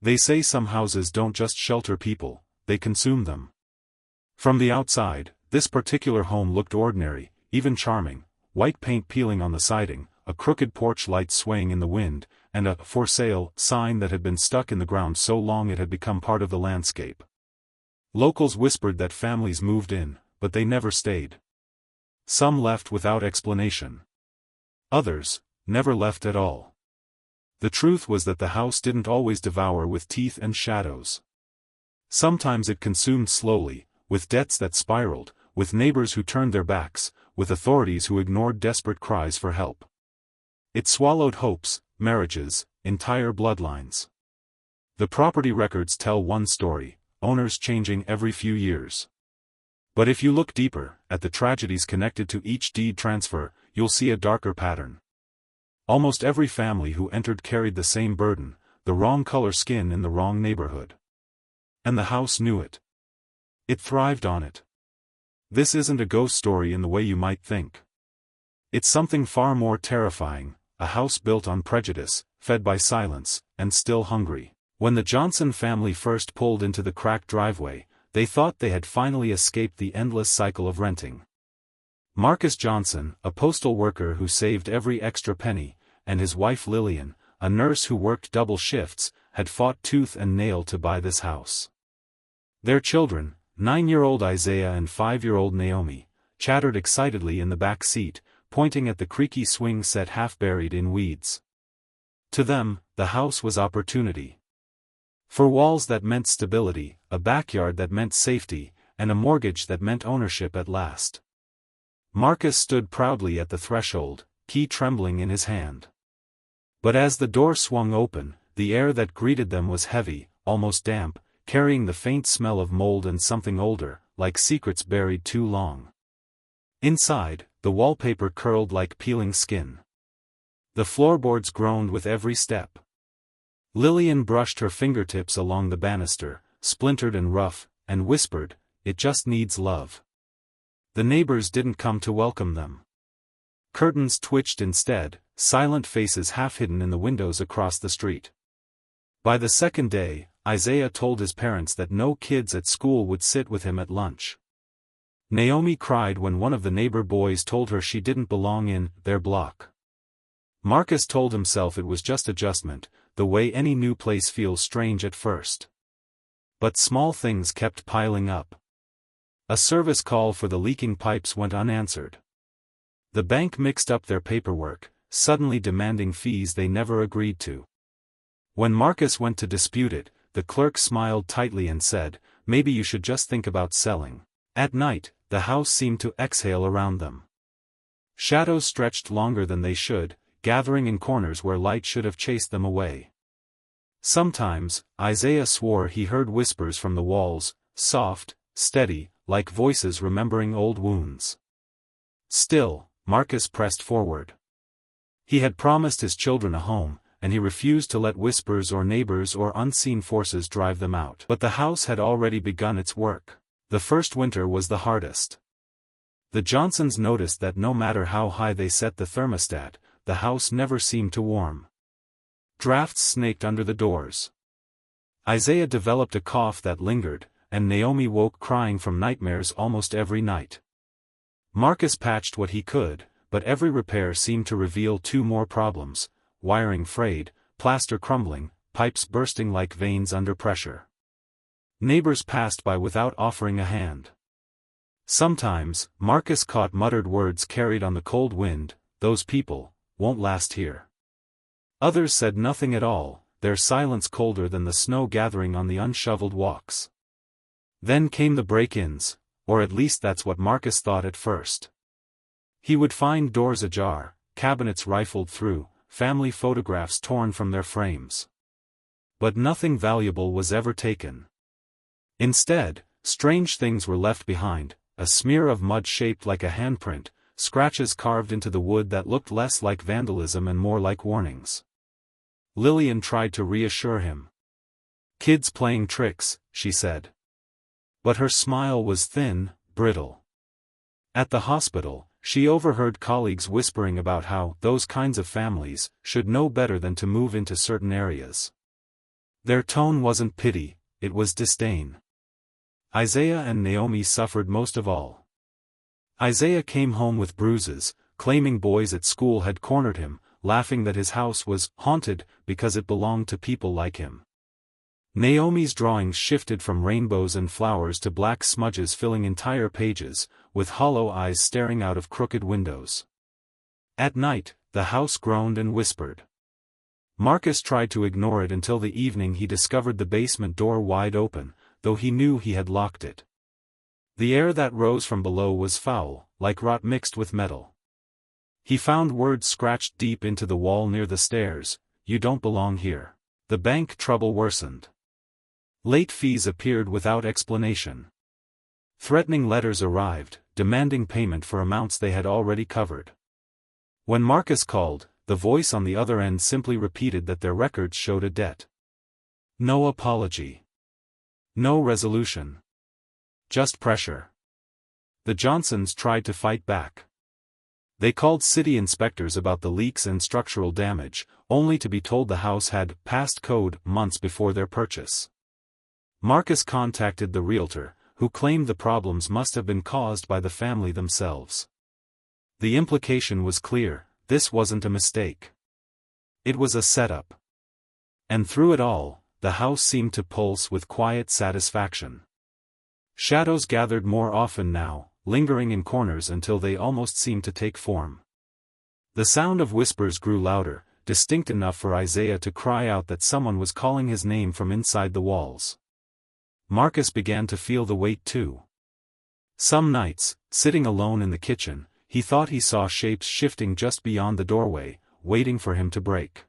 They say some houses don't just shelter people, they consume them. From the outside, this particular home looked ordinary, even charming: white paint peeling on the siding, a crooked porch light swaying in the wind, and a "for sale" sign that had been stuck in the ground so long it had become part of the landscape. Locals whispered that families moved in, but they never stayed. Some left without explanation. Others never left at all. The truth was that the house didn't always devour with teeth and shadows. Sometimes it consumed slowly, with debts that spiraled, with neighbors who turned their backs, with authorities who ignored desperate cries for help. It swallowed hopes, marriages, entire bloodlines. The property records tell one story: owners changing every few years. But if you look deeper, at the tragedies connected to each deed transfer, you'll see a darker pattern. Almost every family who entered carried the same burden: the wrong color skin in the wrong neighborhood. And the house knew it. It thrived on it. This isn't a ghost story in the way you might think. It's something far more terrifying: a house built on prejudice, fed by silence, and still hungry. When the Johnson family first pulled into the cracked driveway, they thought they had finally escaped the endless cycle of renting. Marcus Johnson, a postal worker who saved every extra penny, and his wife Lillian, a nurse who worked double shifts, had fought tooth and nail to buy this house. Their children, 9-year-old Isaiah and 5-year-old Naomi, chattered excitedly in the back seat, pointing at the creaky swing set half buried in weeds. To them, the house was opportunity. For walls that meant stability, a backyard that meant safety, and a mortgage that meant ownership at last. Marcus stood proudly at the threshold, key trembling in his hand. But as the door swung open, the air that greeted them was heavy, almost damp, carrying the faint smell of mold and something older, like secrets buried too long. Inside, the wallpaper curled like peeling skin. The floorboards groaned with every step. Lillian brushed her fingertips along the banister, splintered and rough, and whispered, "It just needs love." The neighbors didn't come to welcome them. Curtains twitched instead, silent faces half hidden in the windows across the street. By the second day, Isaiah told his parents that no kids at school would sit with him at lunch. Naomi cried when one of the neighbor boys told her she didn't belong in their block. Marcus told himself it was just adjustment, the way any new place feels strange at first. But small things kept piling up. A service call for the leaking pipes went unanswered. The bank mixed up their paperwork, suddenly demanding fees they never agreed to. When Marcus went to dispute it, the clerk smiled tightly and said, "Maybe you should just think about selling." At night, the house seemed to exhale around them. Shadows stretched longer than they should, gathering in corners where light should have chased them away. Sometimes, Isaiah swore he heard whispers from the walls, soft, steady, like voices remembering old wounds. Still, Marcus pressed forward. He had promised his children a home, and he refused to let whispers or neighbors or unseen forces drive them out. But the house had already begun its work. The first winter was the hardest. The Johnsons noticed that no matter how high they set the thermostat, the house never seemed to warm. Drafts snaked under the doors. Isaiah developed a cough that lingered, and Naomi woke crying from nightmares almost every night. Marcus patched what he could, but every repair seemed to reveal 2 more problems: wiring frayed, plaster crumbling, pipes bursting like veins under pressure. Neighbors passed by without offering a hand. Sometimes, Marcus caught muttered words carried on the cold wind: "Those people won't last here." Others said nothing at all, their silence colder than the snow gathering on the unshoveled walks. Then came the break-ins, or at least that's what Marcus thought at first. He would find doors ajar, cabinets rifled through, family photographs torn from their frames. But nothing valuable was ever taken. Instead, strange things were left behind: a smear of mud shaped like a handprint, scratches carved into the wood that looked less like vandalism and more like warnings. Lillian tried to reassure him. "Kids playing tricks," she said. But her smile was thin, brittle. At the hospital, she overheard colleagues whispering about how those kinds of families should know better than to move into certain areas. Their tone wasn't pity, it was disdain. Isaiah and Naomi suffered most of all. Isaiah came home with bruises, claiming boys at school had cornered him, laughing that his house was haunted because it belonged to people like him. Naomi's drawings shifted from rainbows and flowers to black smudges filling entire pages, with hollow eyes staring out of crooked windows. At night, the house groaned and whispered. Marcus tried to ignore it until the evening he discovered the basement door wide open, though he knew he had locked it. The air that rose from below was foul, like rot mixed with metal. He found words scratched deep into the wall near the stairs, "You don't belong here." The bank trouble worsened. Late fees appeared without explanation. Threatening letters arrived, demanding payment for amounts they had already covered. When Marcus called, the voice on the other end simply repeated that their records showed a debt. No apology. No resolution. Just pressure. The Johnsons tried to fight back. They called city inspectors about the leaks and structural damage, only to be told the house had passed code months before their purchase. Marcus contacted the realtor, who claimed the problems must have been caused by the family themselves. The implication was clear: this wasn't a mistake. It was a setup. And through it all, the house seemed to pulse with quiet satisfaction. Shadows gathered more often now, lingering in corners until they almost seemed to take form. The sound of whispers grew louder, distinct enough for Isaiah to cry out that someone was calling his name from inside the walls. Marcus began to feel the weight too. Some nights, sitting alone in the kitchen, he thought he saw shapes shifting just beyond the doorway, waiting for him to break.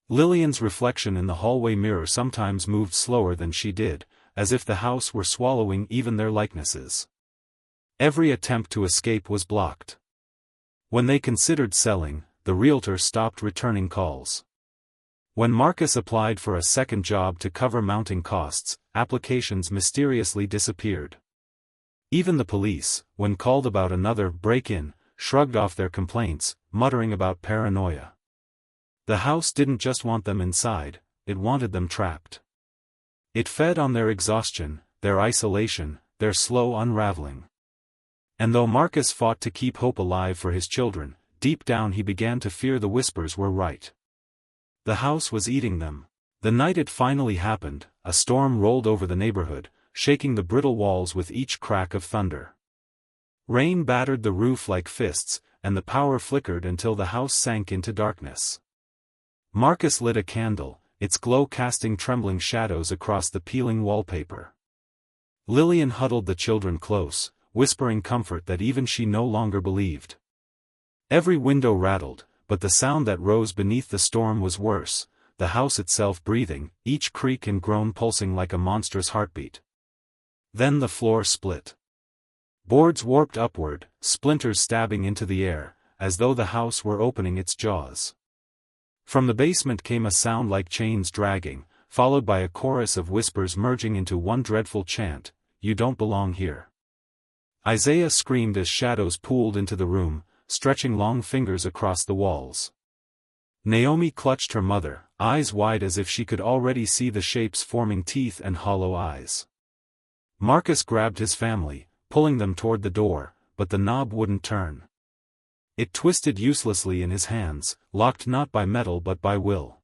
Lillian's reflection in the hallway mirror sometimes moved slower than she did, as if the house were swallowing even their likenesses. Every attempt to escape was blocked. When they considered selling, the realtor stopped returning calls. When Marcus applied for a second job to cover mounting costs, applications mysteriously disappeared. Even the police, when called about another break-in, shrugged off their complaints, muttering about paranoia. The house didn't just want them inside, it wanted them trapped. It fed on their exhaustion, their isolation, their slow unraveling. And though Marcus fought to keep hope alive for his children, deep down he began to fear the whispers were right. The house was eating them. The night it finally happened, a storm rolled over the neighborhood, shaking the brittle walls with each crack of thunder. Rain battered the roof like fists, and the power flickered until the house sank into darkness. Marcus lit a candle, its glow casting trembling shadows across the peeling wallpaper. Lillian huddled the children close, whispering comfort that even she no longer believed. Every window rattled, but the sound that rose beneath the storm was worse, the house itself breathing, each creak and groan pulsing like a monstrous heartbeat. Then the floor split. Boards warped upward, splinters stabbing into the air, as though the house were opening its jaws. From the basement came a sound like chains dragging, followed by a chorus of whispers merging into one dreadful chant, "You don't belong here." Isaiah screamed as shadows pooled into the room, stretching long fingers across the walls. Naomi clutched her mother, eyes wide as if she could already see the shapes forming teeth and hollow eyes. Marcus grabbed his family, pulling them toward the door, but the knob wouldn't turn. It twisted uselessly in his hands, locked not by metal but by will.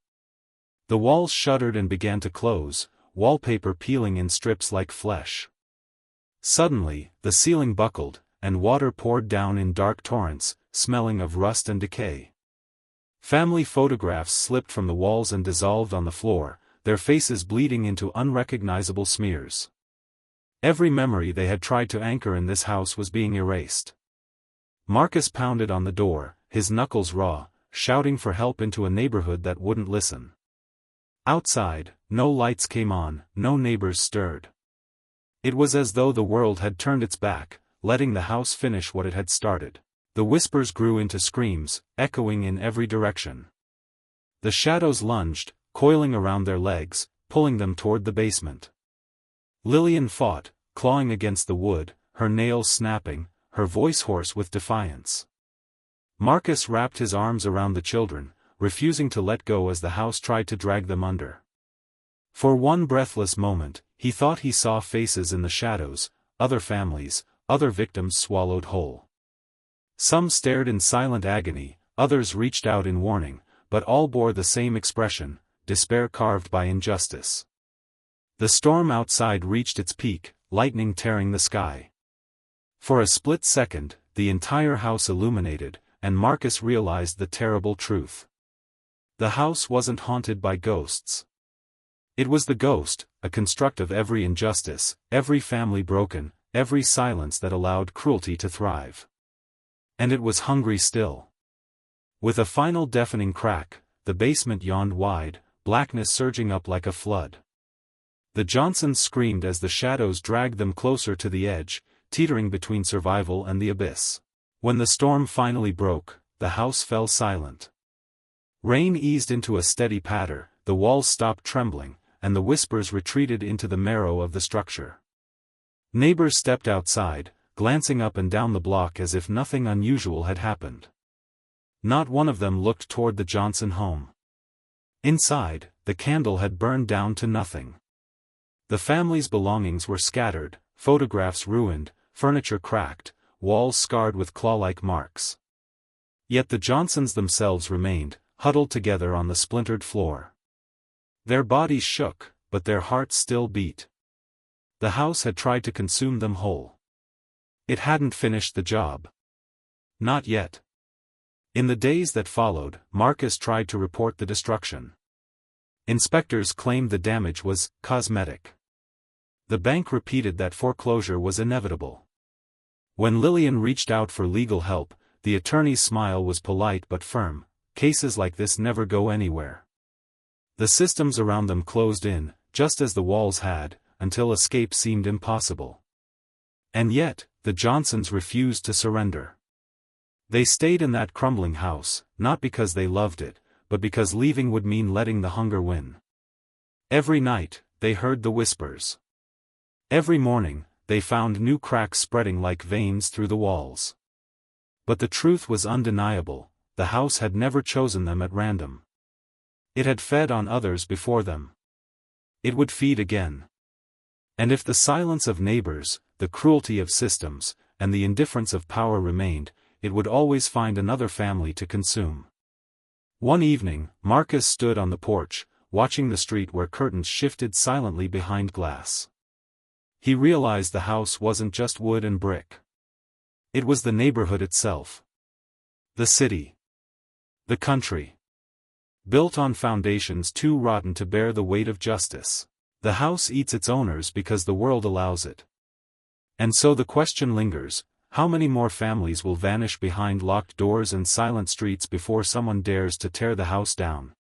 The walls shuddered and began to close, wallpaper peeling in strips like flesh. Suddenly, the ceiling buckled, and water poured down in dark torrents, smelling of rust and decay. Family photographs slipped from the walls and dissolved on the floor, their faces bleeding into unrecognizable smears. Every memory they had tried to anchor in this house was being erased. Marcus pounded on the door, his knuckles raw, shouting for help into a neighborhood that wouldn't listen. Outside, no lights came on, no neighbors stirred. It was as though the world had turned its back, letting the house finish what it had started. The whispers grew into screams, echoing in every direction. The shadows lunged, coiling around their legs, pulling them toward the basement. Lillian fought, clawing against the wood, her nails snapping, her voice hoarse with defiance. Marcus wrapped his arms around the children, refusing to let go as the house tried to drag them under. For one breathless moment, he thought he saw faces in the shadows, other families, other victims swallowed whole. Some stared in silent agony, others reached out in warning, but all bore the same expression, despair carved by injustice. The storm outside reached its peak, lightning tearing the sky. For a split second, the entire house illuminated, and Marcus realized the terrible truth. The house wasn't haunted by ghosts. It was the ghost, a construct of every injustice, every family broken, every silence that allowed cruelty to thrive. And it was hungry still. With a final deafening crack, the basement yawned wide, blackness surging up like a flood. The Johnsons screamed as the shadows dragged them closer to the edge, teetering between survival and the abyss. When the storm finally broke, the house fell silent. Rain eased into a steady patter, the walls stopped trembling, and the whispers retreated into the marrow of the structure. Neighbors stepped outside, glancing up and down the block as if nothing unusual had happened. Not one of them looked toward the Johnson home. Inside, the candle had burned down to nothing. The family's belongings were scattered, photographs ruined, furniture cracked, walls scarred with claw-like marks. Yet the Johnsons themselves remained, huddled together on the splintered floor. Their bodies shook, but their hearts still beat. The house had tried to consume them whole. It hadn't finished the job. Not yet. In the days that followed, Marcus tried to report the destruction. Inspectors claimed the damage was cosmetic. The bank repeated that foreclosure was inevitable. When Lillian reached out for legal help, the attorney's smile was polite but firm. Cases like this never go anywhere. The systems around them closed in, just as the walls had, until escape seemed impossible. And yet, the Johnsons refused to surrender. They stayed in that crumbling house, not because they loved it, but because leaving would mean letting the hunger win. Every night, they heard the whispers. Every morning, they found new cracks spreading like veins through the walls. But the truth was undeniable, the house had never chosen them at random. It had fed on others before them. It would feed again. And if the silence of neighbors, the cruelty of systems, and the indifference of power remained, it would always find another family to consume. One evening, Marcus stood on the porch, watching the street where curtains shifted silently behind glass. He realized the house wasn't just wood and brick. It was the neighborhood itself. The city. The country. Built on foundations too rotten to bear the weight of justice. The house eats its owners because the world allows it. And so the question lingers, how many more families will vanish behind locked doors and silent streets before someone dares to tear the house down?